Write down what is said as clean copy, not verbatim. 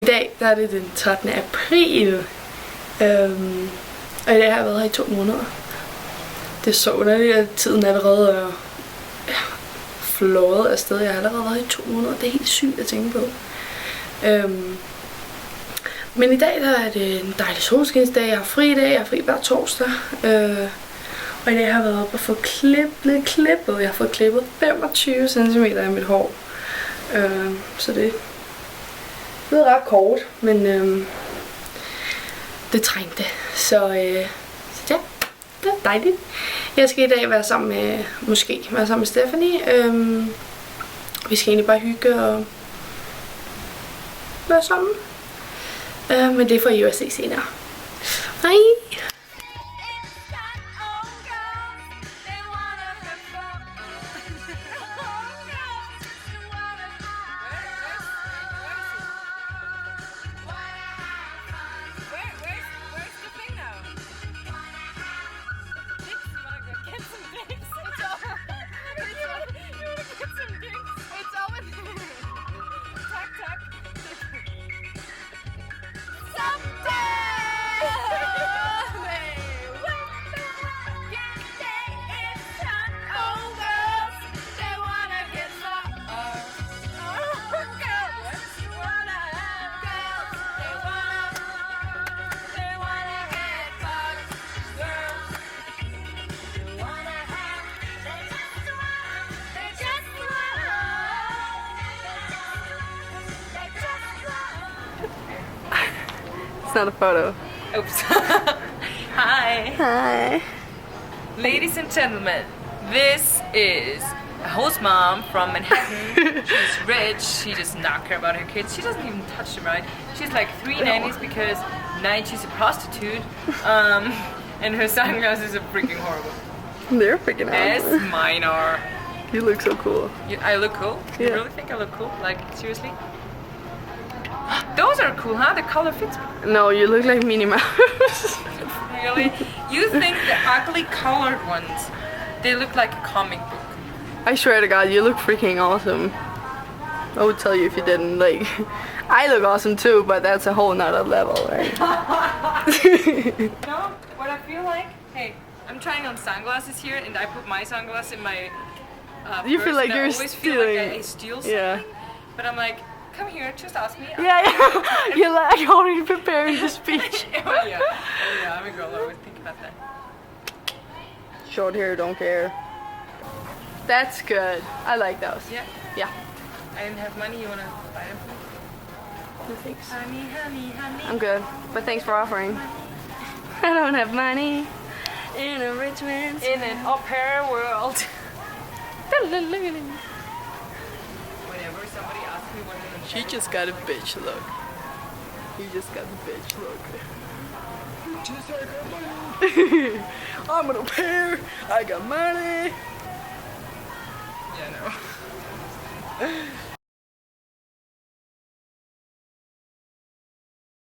dag der er det den 13. april. Og i dag har jeg været her i 2 måneder. Det er så underligt, at tiden allerede er fløjet afsted. Jeg har allerede været her i 2 måneder. Det er helt sygt at tænke på. Men i dag der er det en dejlig solskinsdag. Jeg har fri i dag. Jeg har fri hver torsdag. Og i dag har jeg været oppe og fået klippet. Jeg har fået klippet 25 cm af mit hår. Så det er ret kort, men det trængte. Så ja, det er dejligt. Jeg skal i dag være sammen med Stephanie. Vi skal egentlig bare hygge og være sammen. Men det får I jo at se senere. Hej! It's not a photo. Oops. Hi. Hi. Ladies and gentlemen, this is a host mom from Manhattan. She's rich. She does not care about her kids. She doesn't even touch them, right? She's like 3 nannies because 9 she's a prostitute. And her sunglasses are freaking horrible. They're freaking As awesome. mine are. You look so cool. I look cool? Yeah. You really think I look cool? Like, seriously? Those are cool, huh? The color fits me. No, you look like Minnie Mouse. Really? You think the ugly colored ones, they look like a comic book. I swear to God, you look freaking awesome. I would tell you if you didn't. Like, I look awesome too, but that's a whole nother level, right? No, what I feel like, hey, I'm trying on sunglasses here, and I put my sunglasses in my You purse, feel like and you're I always feel like I stealing. steal something. Yeah. But I'm like, come here, just ask me. Yeah, you're like already preparing the speech. Oh yeah, I'm a girl. I always think about that. Short hair, don't care. That's good. I like those. Yeah. Yeah. I didn't have money. You wanna buy them for me? No thanks. Honey, honey, honey. I'm good, but thanks for offering. I don't have money in a rich man's In an au-pair world. Whenever somebody asks me what an She just got a bitch look. He just got the bitch look. I'm an au pair. I got money.